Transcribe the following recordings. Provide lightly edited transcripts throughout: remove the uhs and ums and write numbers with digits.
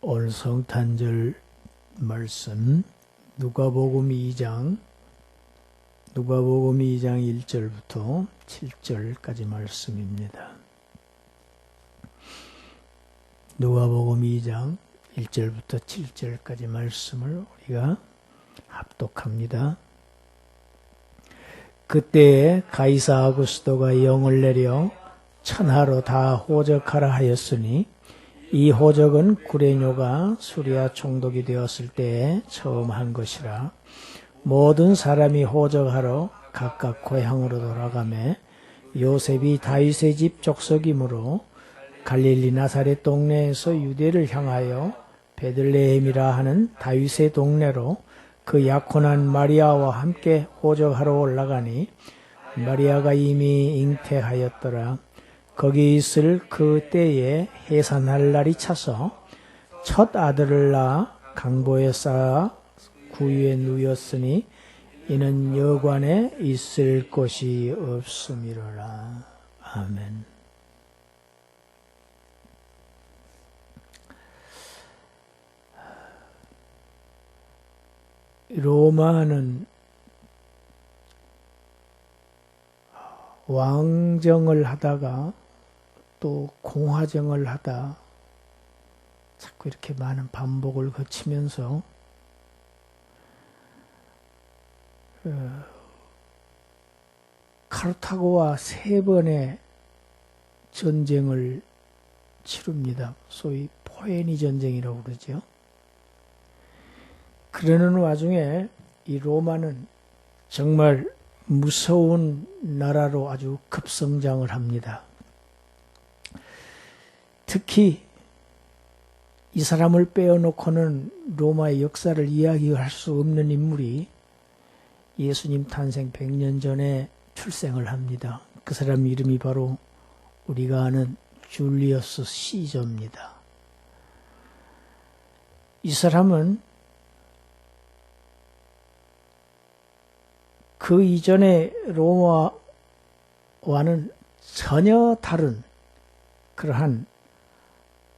오늘 성탄절 말씀 누가복음 2장 1절부터 7절까지 말씀입니다. 누가복음 2장 1절부터 7절까지 말씀을 우리가 합독합니다. 그때에 가이사 아구스도가 영을 내려 천하로 다 호적하라 하였으니 이 호적은 구레뇨가 수리아 총독이 되었을 때에 처음 한 것이라. 모든 사람이 호적하러 각각 고향으로 돌아가매 요셉이 다윗의 집 족속이므로 갈릴리 나사렛 동네에서 유대를 향하여 베들레헴이라 하는 다윗의 동네로 그 약혼한 마리아와 함께 호적하러 올라가니 마리아가 이미 잉태하였더라. 거기 있을 그 때에 해산할 날이 차서 첫 아들을 낳아 강보에 쌓아 구유에 누였으니 이는 여관에 있을 곳이 없음이로라. 아멘. 로마는 왕정을 하다가 또 공화정을 하다 자꾸 이렇게 많은 반복을 거치면서 카르타고와 3번의 전쟁을 치릅니다. 소위 포에니 전쟁이라고 그러죠. 그러는 와중에 이 로마는 정말 무서운 나라로 아주 급성장을 합니다. 특히 이 사람을 빼어놓고는 로마의 역사를 이야기할 수 없는 인물이 예수님 탄생 100년 전에 출생을 합니다. 그 사람 이름이 바로 우리가 아는 줄리어스 시저입니다. 이 사람은 그 이전의 로마와는 전혀 다른 그러한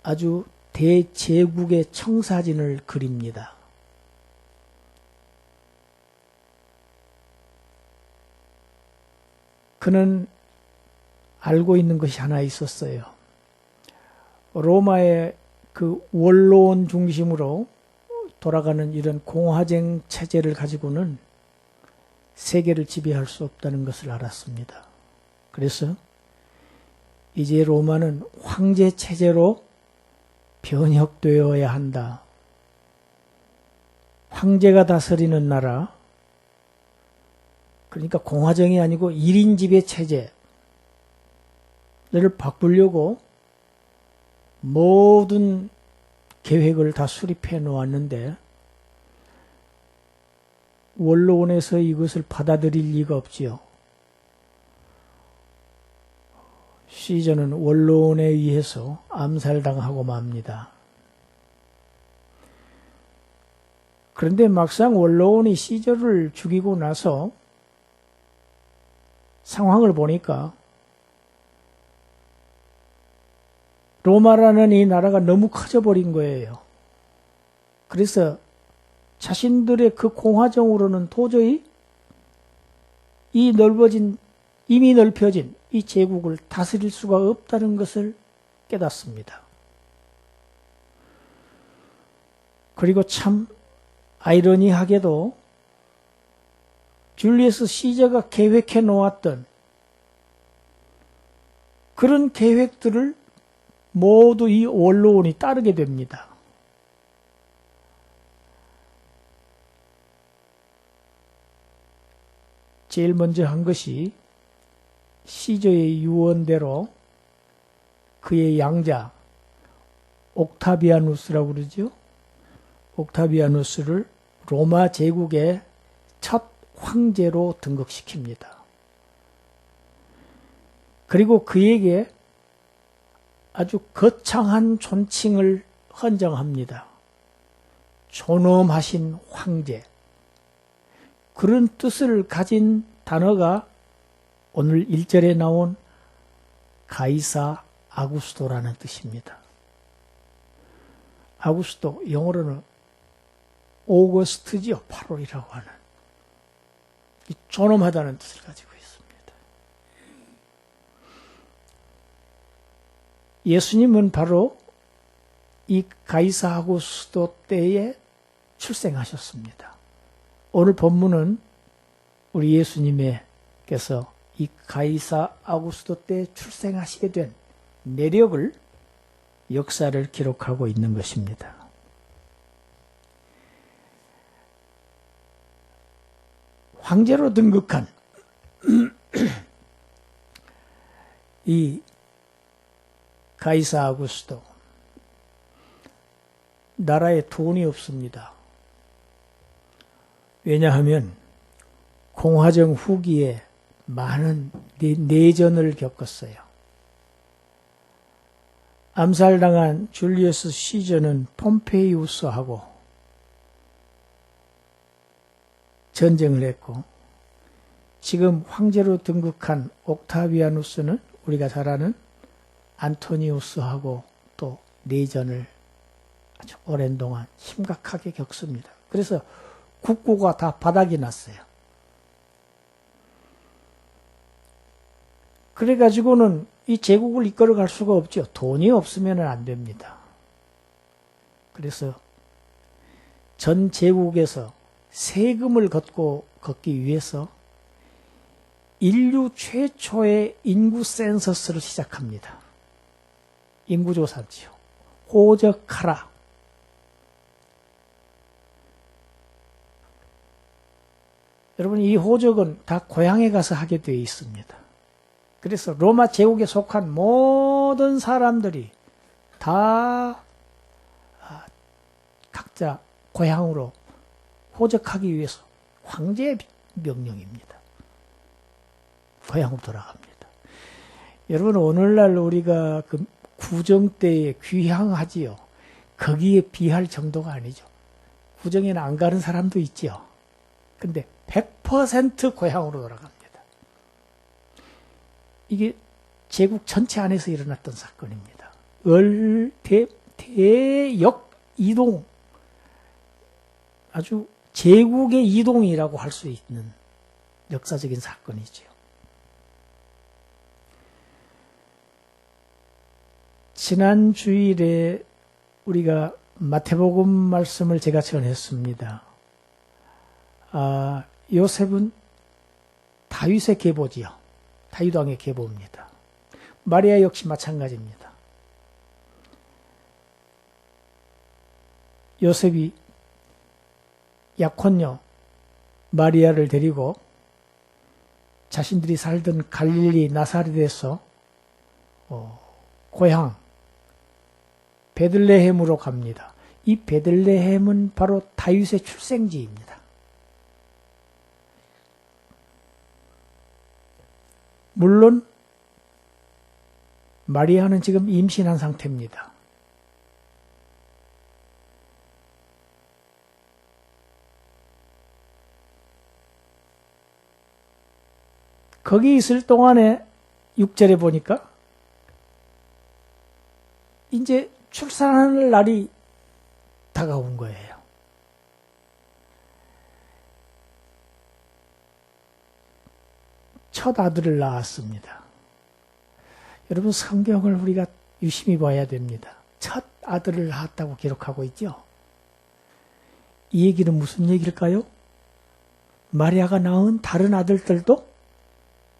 아주 대제국의 청사진을 그립니다. 그는 알고 있는 것이 하나 있었어요. 로마의 그 원로원 중심으로 돌아가는 이런 공화정 체제를 가지고는 세계를 지배할 수 없다는 것을 알았습니다. 그래서 이제 로마는 황제 체제로 변혁되어야 한다. 황제가 다스리는 나라, 그러니까 공화정이 아니고 1인 지배 체제를 바꾸려고 모든 계획을 다 수립해 놓았는데 원로원에서 이것을 받아들일 리가 없지요. 시저는 원로원에 의해서 암살당하고 맙니다. 그런데 막상 원로원이 시저를 죽이고 나서 상황을 보니까 로마라는 이 나라가 너무 커져버린 거예요. 그래서 자신들의 그 공화정으로는 도저히 이 이미 넓혀진 이 제국을 다스릴 수가 없다는 것을 깨닫습니다. 그리고 참 아이러니하게도 줄리어스 시저가 계획해 놓았던 그런 계획들을 모두 이 원로원이 따르게 됩니다. 제일 먼저 한 것이 시저의 유언대로 그의 양자 옥타비아누스라고 그러죠. 옥타비아누스를 로마 제국의 첫 황제로 등극시킵니다. 그리고 그에게 아주 거창한 존칭을 헌정합니다. 존엄하신 황제. 그런 뜻을 가진 단어가 오늘 1절에 나온 가이사 아구스도라는 뜻입니다. 아구스토, 영어로는 오거스트지요. 8월이라고 하는. 이 존엄하다는 뜻을 가지고 있습니다. 예수님은 바로 이 가이사 아구스토 때에 출생하셨습니다. 오늘 본문은 우리 예수님께서 이 가이사 아구스토 때 출생하시게 된 내력을, 역사를 기록하고 있는 것입니다. 황제로 등극한 이 가이사 아구스토, 나라에 돈이 없습니다. 왜냐하면 공화정 후기에 많은 내전을 겪었어요. 암살당한 줄리어스 시저는 폼페이우스하고 전쟁을 했고, 지금 황제로 등극한 옥타비아누스는 우리가 잘 아는 안토니우스하고 또 내전을 아주 오랜 동안 심각하게 겪습니다. 그래서 국고가 다 바닥이 났어요. 그래가지고는 이 제국을 이끌어갈 수가 없죠. 돈이 없으면 안 됩니다. 그래서 전 제국에서 세금을 걷기 위해서 인류 최초의 인구 센서스를 시작합니다. 인구조사지요. 호적하라. 여러분, 이 호적은 다 고향에 가서 하게 되어 있습니다. 그래서 로마 제국에 속한 모든 사람들이 다 각자 고향으로 호적하기 위해서 황제의 명령입니다. 고향으로 돌아갑니다. 여러분, 오늘날 우리가 그 구정 때에 귀향하지요. 거기에 비할 정도가 아니죠. 구정에는 안 가는 사람도 있지요. 근데 100% 고향으로 돌아갑니다. 이게 제국 전체 안에서 일어났던 사건입니다. 대역 이동, 아주 제국의 이동이라고 할 수 있는 역사적인 사건이지요. 지난 주일에 우리가 마태복음 말씀을 제가 전했습니다. 요셉은 다윗의 계보지요. 다윗 왕의 계보입니다. 마리아 역시 마찬가지입니다. 요셉이 약혼녀 마리아를 데리고 자신들이 살던 갈릴리 나사렛에서 고향 베들레헴으로 갑니다. 이 베들레헴은 바로 다윗의 출생지입니다. 물론 마리아는 지금 임신한 상태입니다. 거기 있을 동안에 6절에 보니까 이제 출산하는 날이 다가온 거예요. 첫 아들을 낳았습니다. 여러분, 성경을 우리가 유심히 봐야 됩니다. 첫 아들을 낳았다고 기록하고 있죠. 이 얘기는 무슨 얘기일까요? 마리아가 낳은 다른 아들들도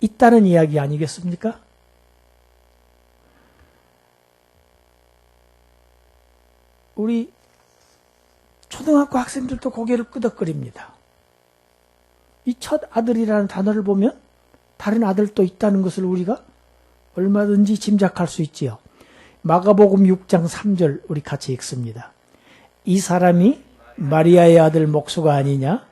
있다는 이야기 아니겠습니까? 우리 초등학교 학생들도 고개를 끄덕거립니다. 이 첫 아들이라는 단어를 보면 다른 아들도 있다는 것을 우리가 얼마든지 짐작할 수 있지요. 마가복음 6장 3절 우리 같이 읽습니다. 이 사람이 마리아의 아들 목수가 아니냐?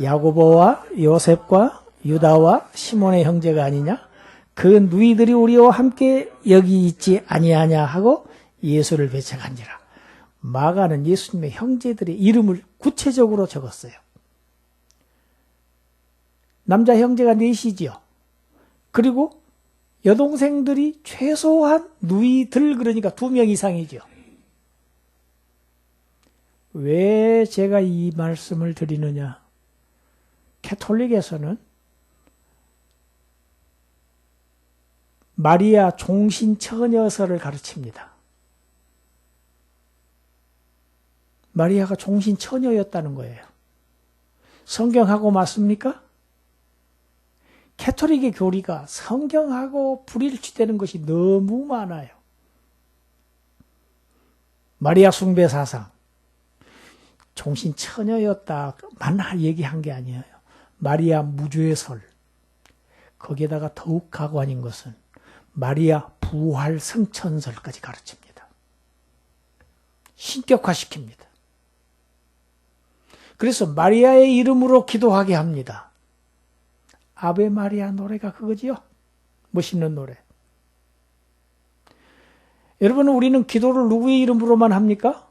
야고보와 요셉과 유다와 시몬의 형제가 아니냐? 그 누이들이 우리와 함께 여기 있지 아니하냐 하고 예수를 배척한지라. 마가는 예수님의 형제들의 이름을 구체적으로 적었어요. 남자 형제가 넷이지요. 그리고 여동생들이 최소한 누이들, 그러니까 2명 이상이죠. 왜 제가 이 말씀을 드리느냐? 가톨릭에서는 마리아 종신처녀서를 가르칩니다. 마리아가 종신처녀였다는 거예요. 성경하고 맞습니까? 가톨릭의 교리가 성경하고 불일치되는 것이 너무 많아요. 마리아 숭배 사상, 종신처녀였다만 얘기한 게 아니에요. 마리아 무죄설, 거기에다가 더욱 가관인 것은 마리아 부활 성천설까지 가르칩니다. 신격화시킵니다. 그래서 마리아의 이름으로 기도하게 합니다. 아베 마리아 노래가 그거지요. 멋있는 노래. 여러분, 우리는 기도를 누구의 이름으로만 합니까?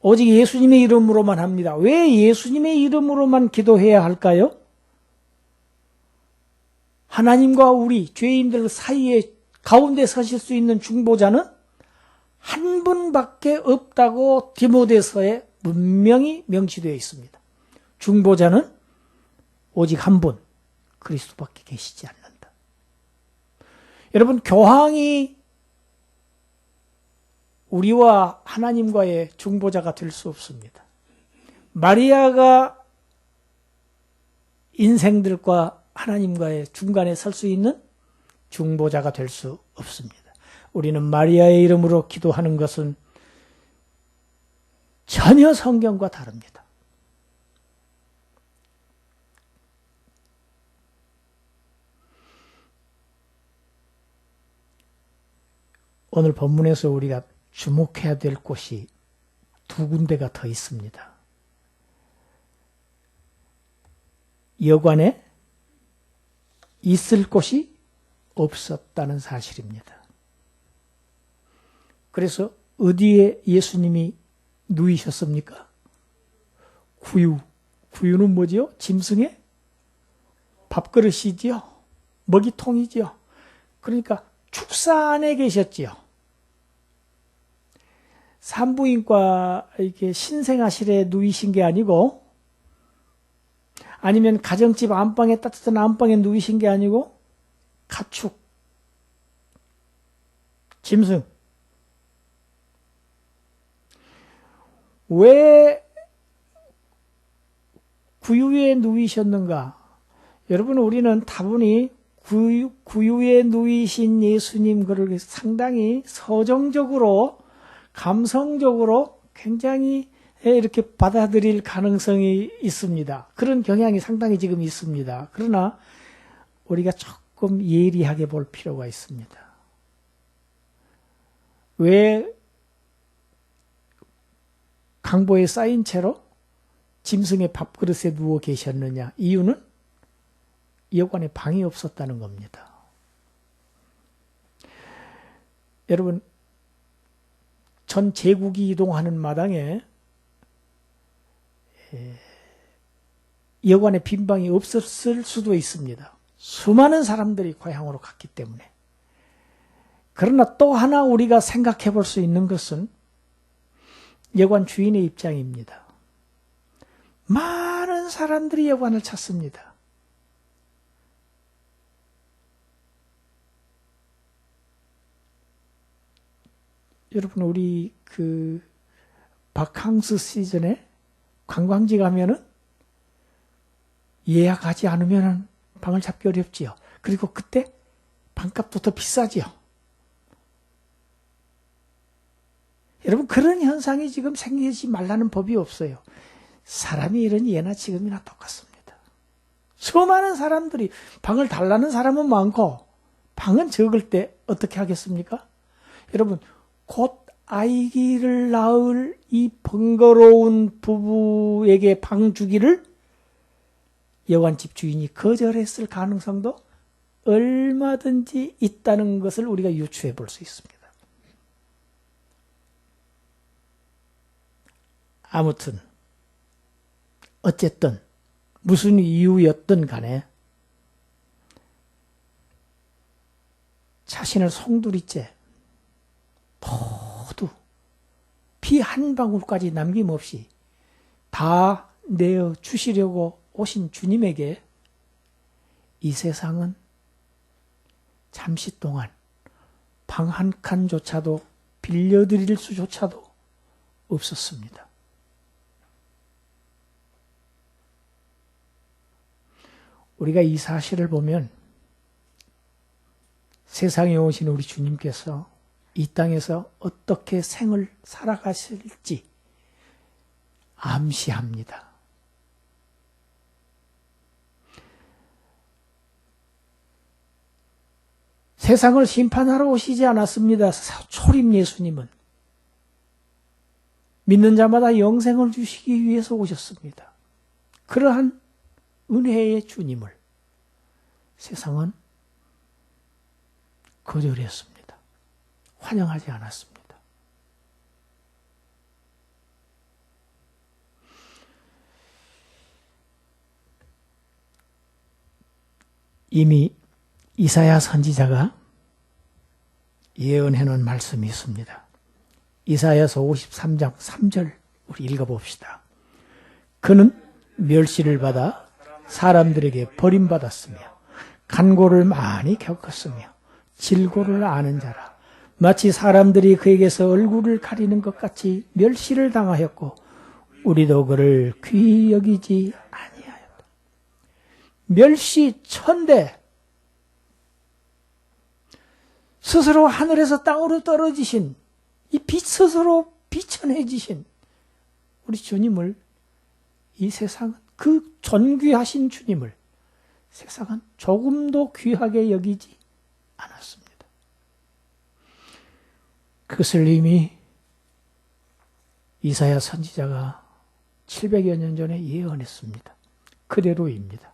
오직 예수님의 이름으로만 합니다. 왜 예수님의 이름으로만 기도해야 할까요? 하나님과 우리 죄인들 사이에 가운데 서실 수 있는 중보자는 한 분밖에 없다고 디모데서에 분명히 명시되어 있습니다. 중보자는 오직 한 분, 그리스도밖에 계시지 않는다. 여러분, 교황이 우리와 하나님과의 중보자가 될 수 없습니다. 마리아가 인생들과 하나님과의 중간에 설 수 있는 중보자가 될 수 없습니다. 우리는 마리아의 이름으로 기도하는 것은 전혀 성경과 다릅니다. 오늘 본문에서 우리가 주목해야 될 곳이 두 군데가 더 있습니다. 여관에 있을 곳이 없었다는 사실입니다. 그래서 어디에 예수님이 누이셨습니까? 구유. 구유는 뭐지요? 짐승의 밥그릇이지요. 먹이통이지요. 그러니까 축사 안에 계셨지요. 산부인과 이렇게 신생아실에 누이신 게 아니고, 아니면 가정집 안방에, 따뜻한 안방에 누이신 게 아니고, 가축, 짐승. 왜 구유에 누이셨는가? 여러분, 우리는 다분히 구유에 누이신 예수님, 그를 상당히 서정적으로, 감성적으로 굉장히 이렇게 받아들일 가능성이 있습니다. 그런 경향이 상당히 지금 있습니다. 그러나 우리가 조금 예리하게 볼 필요가 있습니다. 왜 강보에 쌓인 채로 짐승의 밥그릇에 누워 계셨느냐? 이유는 여관에 방이 없었다는 겁니다. 여러분, 전 제국이 이동하는 마당에 여관에 빈 방이 없었을 수도 있습니다. 수많은 사람들이 고향으로 갔기 때문에. 그러나 또 하나 우리가 생각해 볼 수 있는 것은 여관 주인의 입장입니다. 많은 사람들이 여관을 찾습니다. 여러분, 우리 바캉스 시즌에 관광지 가면은 예약하지 않으면 방을 잡기 어렵지요. 그리고 그때 방값도 더 비싸지요. 여러분, 그런 현상이 지금 생기지 말라는 법이 없어요. 사람이 이런 예나 지금이나 똑같습니다. 수많은 사람들이 방을 달라는 사람은 많고 방은 적을 때 어떻게 하겠습니까? 여러분, 곧 아이를 낳을 이 번거로운 부부에게 방 주기를 여관집 주인이 거절했을 가능성도 얼마든지 있다는 것을 우리가 유추해 볼 수 있습니다. 아무튼 어쨌든 무슨 이유였든 간에 자신을 송두리째 모두 피 한 방울까지 남김없이 다 내어 주시려고 오신 주님에게 이 세상은 잠시 동안 방 한 칸조차도 빌려드릴 수조차도 없었습니다. 우리가 이 사실을 보면 세상에 오신 우리 주님께서 이 땅에서 어떻게 생을 살아가실지 암시합니다. 세상을 심판하러 오시지 않았습니다. 초림 예수님은 믿는 자마다 영생을 주시기 위해서 오셨습니다. 그러한 은혜의 주님을 세상은 거절했습니다. 환영하지 않았습니다. 이미 이사야 선지자가 예언해 놓은 말씀이 있습니다. 이사야서 53장 3절 우리 읽어봅시다. 그는 멸시를 받아 사람들에게 버림받았으며 간고를 많이 겪었으며 질고를 아는 자라. 마치 사람들이 그에게서 얼굴을 가리는 것 같이 멸시를 당하였고 우리도 그를 귀히 여기지 아니하였다. 멸시 천대, 스스로 하늘에서 땅으로 떨어지신 이 빛 스스로 비천해지신 우리 주님을 이 세상은 그 존귀하신 주님을 세상은 조금도 귀하게 여기지 않았습니다. 그것을 이미 이사야 선지자가 700여 년 전에 예언했습니다. 그대로입니다.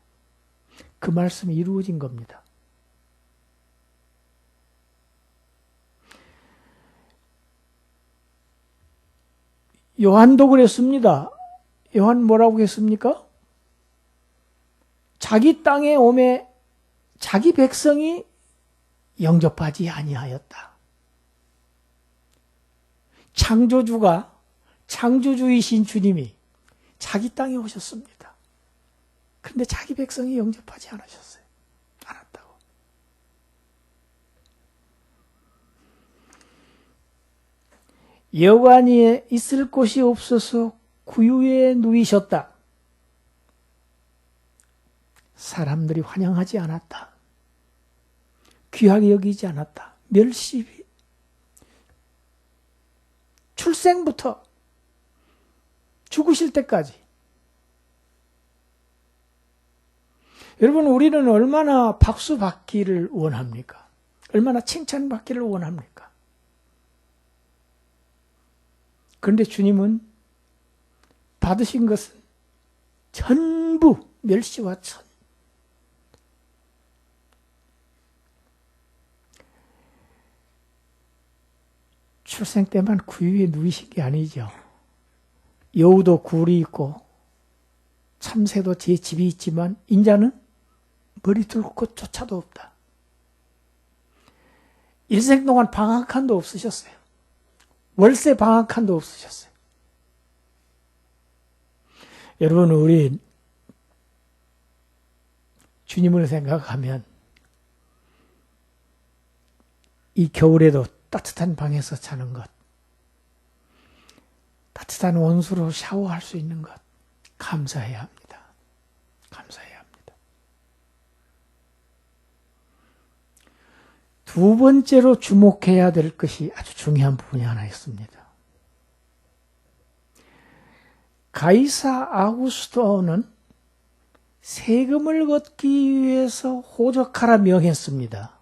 그 말씀이 이루어진 겁니다. 요한도 그랬습니다. 요한 뭐라고 했습니까? 자기 땅에 오매 자기 백성이 영접하지 아니하였다. 창조주가 창조주이신 주님이 자기 땅에 오셨습니다. 그런데 자기 백성이 영접하지 않으셨어요. 않았다고. 여관에 있을 곳이 없어서 구유에 누이셨다. 사람들이 환영하지 않았다. 귀하게 여기지 않았다. 멸시, 출생부터 죽으실 때까지. 여러분, 우리는 얼마나 박수 받기를 원합니까? 얼마나 칭찬 받기를 원합니까? 그런데 주님은 받으신 것은 전부 멸시와 출생 때만 구유에 누이신 게 아니죠. 여우도 굴이 있고 참새도 제 집이 있지만 인자는 머리 둘 곳조차도 없다. 일생 동안 방 한 칸도 없으셨어요. 월세 방 한 칸도 없으셨어요. 여러분, 우리 주님을 생각하면 이 겨울에도 따뜻한 방에서 자는 것, 따뜻한 온수로 샤워할 수 있는 것 감사해야 합니다. 감사해야 합니다. 두 번째로 주목해야 될 것이 아주 중요한 부분이 하나 있습니다. 가이사 아구스토는 세금을 걷기 위해서 호적하라 명했습니다.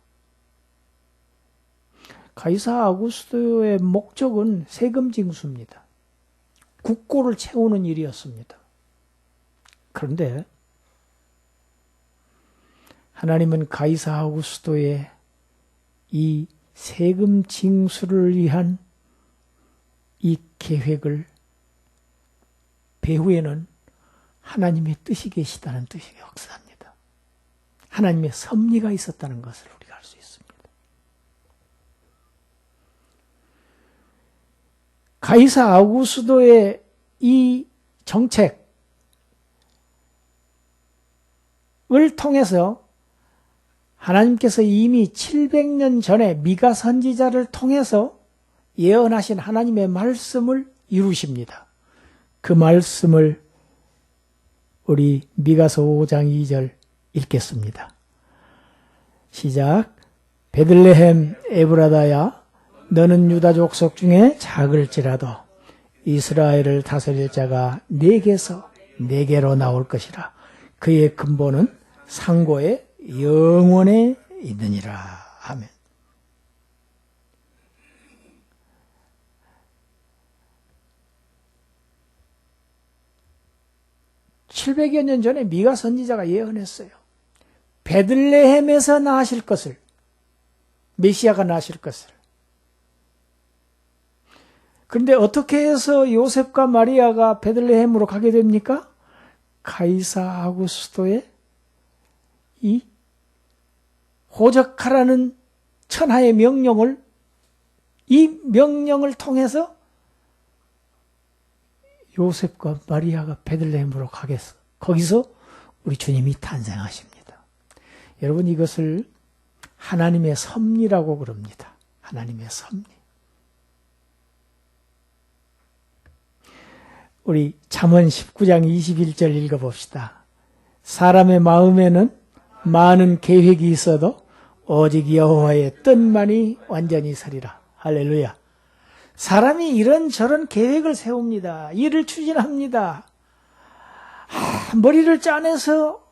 가이사 아구스토의 목적은 세금 징수입니다. 국고를 채우는 일이었습니다. 그런데 하나님은 가이사 아구스토의 이 세금 징수를 위한 이 계획을 배후에는 하나님의 뜻이 계시다는 뜻이 역사합니다. 하나님의 섭리가 있었다는 것을 우리가 알 수 있습니다. 가이사 아구스도의 이 정책, 통해서 하나님께서 이미 700년 전에 미가 선지자를 통해서 예언하신 하나님의 말씀을 이루십니다. 그 말씀을 우리 미가서 5장 2절 읽겠습니다. 시작. 베들레헴 에브라다야, 너는 유다 족속 중에 작을지라도 이스라엘을 다스릴 자가 네게서 네게로 나올 것이라. 그의 근본은 상고의 영원에 있느니라. 아멘. (700여 년) 전에 미가 선지자가 예언했어요. 베들레헴에서 나실 것을, 메시아가 나실 것을. 그런데 어떻게 해서 요셉과 마리아가 베들레헴으로 가게 됩니까? 가이사 아구스토의 이 호적하라는 천하의 명령을, 이 명령을 통해서 요셉과 마리아가 베들레헴으로 가겠어. 거기서 우리 주님이 탄생하십니다. 여러분, 이것을 하나님의 섭리라고 그럽니다. 하나님의 섭리. 우리 잠언 19장 21절 읽어봅시다. 사람의 마음에는 많은 계획이 있어도 오직 여호와의 뜻만이 완전히 서리라. 할렐루야. 사람이 이런저런 계획을 세웁니다. 일을 추진합니다. 머리를 짜내서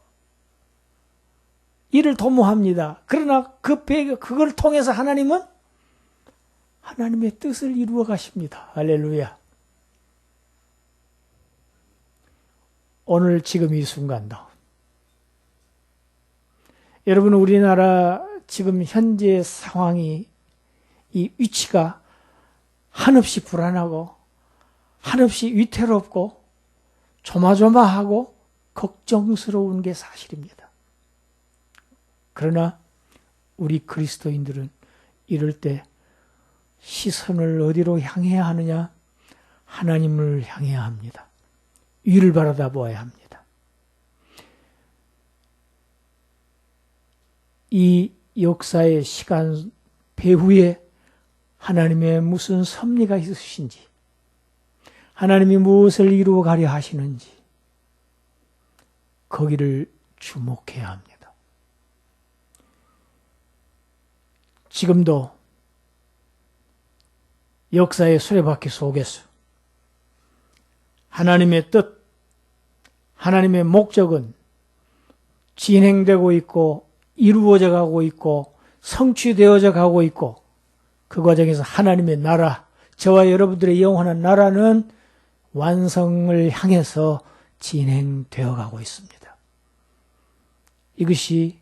일을 도모합니다. 그러나 그걸 통해서 하나님은 하나님의 뜻을 이루어 가십니다. 할렐루야. 오늘 지금 이 순간도 여러분, 우리나라 지금 현재 상황이, 이 위치가 한없이 불안하고 한없이 위태롭고 조마조마하고 걱정스러운 게 사실입니다. 그러나 우리 그리스도인들은 이럴 때 시선을 어디로 향해야 하느냐? 하나님을 향해야 합니다. 위를 바라다 보아야 합니다. 이 역사의 시간 배후에 하나님의 무슨 섭리가 있으신지, 하나님이 무엇을 이루어 가려 하시는지 거기를 주목해야 합니다. 지금도 역사의 수레바퀴 속에서 하나님의 뜻, 하나님의 목적은 진행되고 있고 이루어져 가고 있고 성취되어져 가고 있고, 그 과정에서 하나님의 나라, 저와 여러분들의 영원한 나라는 완성을 향해서 진행되어 가고 있습니다. 이것이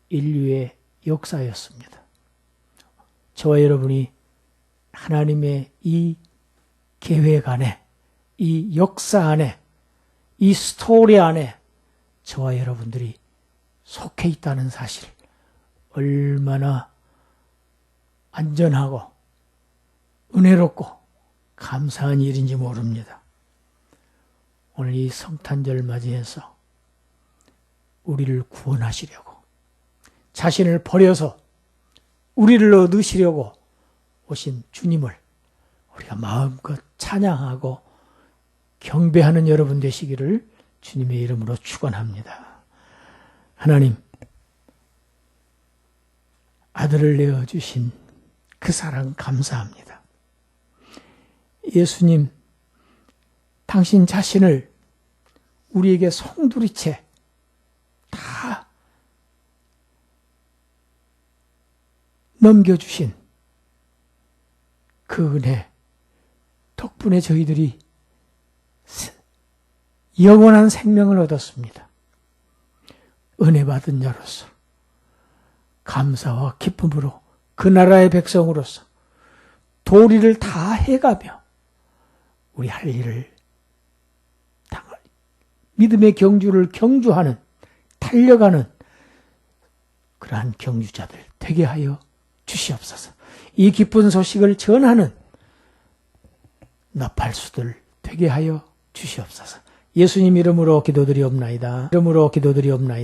인류의 역사였습니다. 저와 여러분이 하나님의 이 계획 안에, 이 역사 안에, 이 스토리 안에 저와 여러분들이 속해 있다는 사실, 얼마나 안전하고 은혜롭고 감사한 일인지 모릅니다. 오늘 이 성탄절 맞이해서 우리를 구원하시려고, 자신을 버려서 우리를 얻으시려고 오신 주님을 우리가 마음껏 찬양하고 경배하는 여러분 되시기를 주님의 이름으로 축원합니다. 하나님, 아들을 내어주신 그 사랑 감사합니다. 예수님, 당신 자신을 우리에게 송두리째 다 넘겨주신 그 은혜 덕분에 저희들이 영원한 생명을 얻었습니다. 은혜 받은 자로서 감사와 기쁨으로 그 나라의 백성으로서 도리를 다 해가며 우리 할 일을 믿음의 경주를 경주하는, 달려가는 그러한 경주자들 되게 하여 주시옵소서. 이 기쁜 소식을 전하는 나팔수들 되게 하여 주시옵소서. 예수님 이름으로 기도드리옵나이다.